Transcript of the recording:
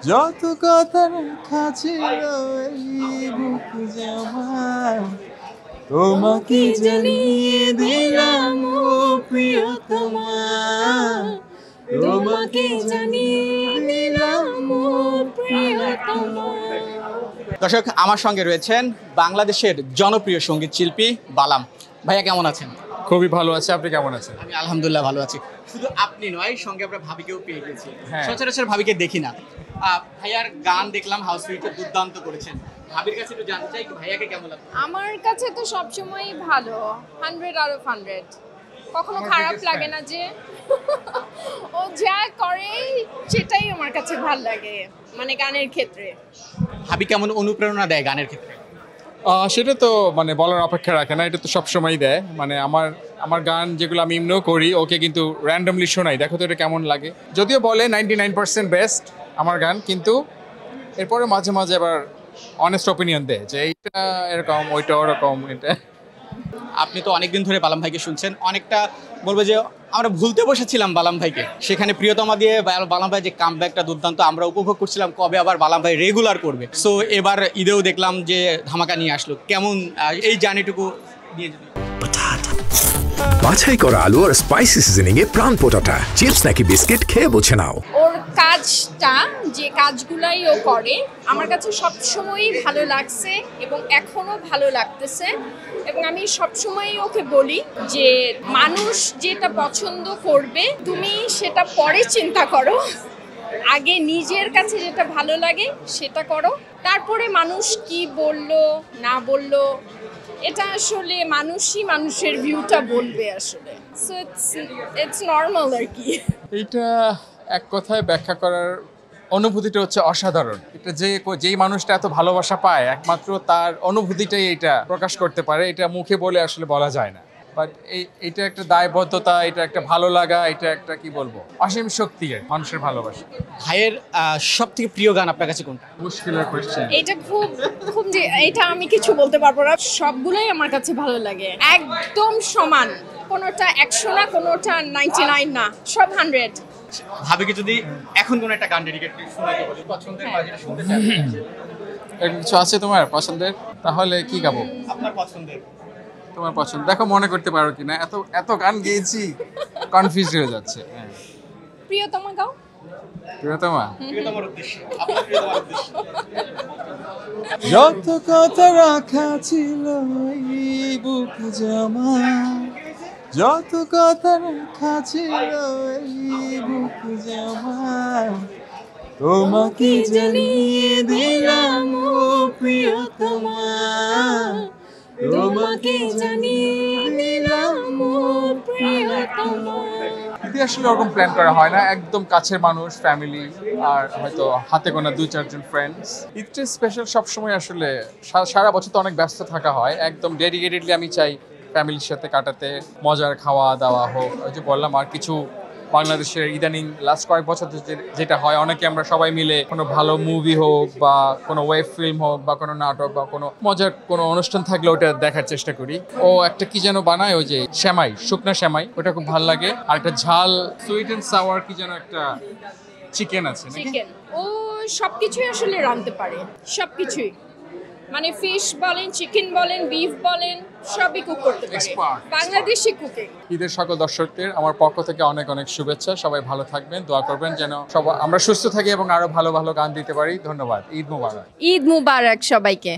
যত কথা রাখা ছিল এই বুক জমা তোমাকে জানিয়ে দিলাম ও প্রিয়তমা তোমাকে জানিয়ে দিলাম ও প্রিয়তমা। দর্শক, আমার সঙ্গে রয়েছেন বাংলাদেশের জনপ্রিয় সঙ্গীত শিল্পী বালাম। ভাইয়া কেমন আছেন? খুবই ভালো আছে, আপনি কেমন আছেন? আমি আলহামদুলিল্লাহ ভালো আছি। শুধু আপনি নয়, সঙ্গে আমরা ভাবিকেও পেয়ে গেছি। হ্যাঁ। সচরাচর ভাবিকে দেখি না। ভাইয়ার গান দেখলাম, হাউস সুইটে দুর্দান্ত করেছেন। ভাবির কাছে একটু জানতে চাই ভাইয়াকে কেমন লাগে। আমার কাছে তো সবসময়ই ভালো, 100 out of 100। কখনো খারাপ লাগে না যে ও যা করে সেটাই আমার কাছে ভালো লাগে, মানে গানের ক্ষেত্রে। ভাবি কেমন অনুপ্রেরণা দেয় গানের ক্ষেত্রে? সেটা তো মানে বলার অপেক্ষা রাখে না, এটা তো সবসময় দেয়। মানে আমার আমার গান যেগুলো আমি এমনিও করি ওকে কিন্তু র্যান্ডমলি শোনাই, দেখো তো এটা কেমন লাগে। যদিও বলে 99% বেস্ট আমার গান, কিন্তু এরপরে মাঝে মাঝে আবার অনেস্ট ওপিনিয়ন দেয় যে এইটা এরকম ওইটা ওরকম। এটা আপনি তো অনেকদিন ধরে বালাম ভাইকে শুনছেন, অনেকটা বলবো যে আমরা ভুলতে বসেছিলাম বালাম ভাইকে। সেখানে প্রিয়তমা দিয়ে বালাম ভাই যে কামব্যাকটা দুর্দান্ত, আমরা উপভোগ করছিলাম কবে আবার বালাম ভাই রেগুলার করবে। সো এবার ঈদেও দেখলাম যে ধামাকা নিয়ে আসলো। কেমন এই জার্নিটুকু নিয়ে যদি বাছাই করা আলু আর স্পাইসি সিজনিং এ প্রাণ পোটাটা চিপস নাকি বিস্কিট খেয়ে বুঝে নাও। ওর কাজটা, যে কাজগুলাই ও করে, আমার কাছে সবসময়ই ভালো লাগছে এবং এখনো ভালো লাগতেছে। এবং আমি সবসময়ই ওকে বলি যে মানুষ যেটা পছন্দ করবে তুমি সেটা পরে চিন্তা করো, আগে নিজের কাছে যেটা ভালো লাগে সেটা করো, তারপরে মানুষ কি বললো না বললো এটা আসলে মানুষই মানুষের ভিউটা বলবে আসলে। সো ইটস নর্মাল আর কি। এইটা এক কথায় ব্যাখ্যা করার অনুভূতিটা হচ্ছে অসাধারণ। এটা যেই মানুষটা এত ভালোবাসা পায় একমাত্র তার অনুভূতিটাই এটা প্রকাশ করতে পারে। এটা মুখে বলে আসলে বলা যায় না, বাট এটা একটা দায়বদ্ধতা, এটা একটা ভালো লাগা, এটা একটা কি বলবো অসীম শক্তি মানুষের ভালোবাসা। ভাইয়ের সব থেকে প্রিয় গান আপনার কাছে কোনটা? মুশকিলের কোয়েশ্চেন। এটা খুব খুব যে এটা আমি কিছু বলতে পারবো না, সবগুলোই আমার কাছে ভালো লাগে, একদম সমান, কোনোটা 100 না, কোনোটা 99 না, সব 100। ভাবিকে যদি এখন কোন একটা গান ডেডিকেট করে শোনাতে বলি, পছন্দের বা যেটা শুনতে চান, এরকম কিছু আছে তোমার পছন্দের? তাহলে কি গাবো? আপনার পছন্দের। তোমার পছন্দ দেখো মনে করতে পারো কিনা। এত এত গান গেয়েছি, কনফিউজ হয়ে যাচ্ছে। হ্যাঁ, প্রিয়তমা গাও। প্রিয়তমা। প্রিয়তমার উদ্দেশ্যে, আপনার প্রিয়তমার উদ্দেশ্যে। যত কথা রাখা ছিল এই বুক জমা, যত কথা রাখা ছিল এই বুক জমা, তোমাকে জানিয়ে দিলাম ও প্রিয়তমা, তোমাকে জানিয়ে দিলাম ও প্রিয়তমা। যদি আসলে ওরকম প্ল্যান করা হয় না, একদম কাছের মানুষ, ফ্যামিলি, আর হয়তো হাতে গোনা 2-4 জন ফ্রেন্ডস। ঈদটা স্পেশাল সবসময় আসলে সারা বছর তো অনেক ব্যস্ত থাকা হয়, একদম ডেডিকেটেডলি আমি চাই ফ্যামিলির সাথে কাটাতে, মজার খাওয়া দাওয়া হোক। ওই যে বললাম, আর কিছু বাংলাদেশের ইদানিং লাস্ট কয়েক বছর যেটা হয়, অনেকে আমরা সবাই মিলে কোনো ভালো মুভি হোক বা কোনো ওয়েব ফিল্ম হোক বা কোনো নাটক বা কোনো মজার কোনো অনুষ্ঠান থাকলে ওটা দেখার চেষ্টা করি। ও একটা কি যেন বানায়, ওই যে সেমাই, শুকনা সেমাই, ওটা খুব ভালো লাগে। আর একটা ঝাল সুইট অ্যান্ড সাওয়ার কি যেন একটা চিকেন আছে নাকি? চিকেন, ও সবকিছুই আসলে রাঁধতে পারে, সবকিছুই, মানে ফিশ বলেন, চিকেন বলেন, বিফ বলেন, সবই কুক করতে পারে। Expert. বাংলাদেশি কুকিং। ঈদের সকল দর্শকদের আমার পক্ষ থেকে অনেক অনেক শুভেচ্ছা। সবাই ভালো থাকবেন, দোয়া করবেন যেন সবাই আমরা সুস্থ থাকি এবং আরো ভালো ভালো গান দিতে পারি। ধন্যবাদ। ঈদ মোবারক। ঈদ মুবারক সবাইকে।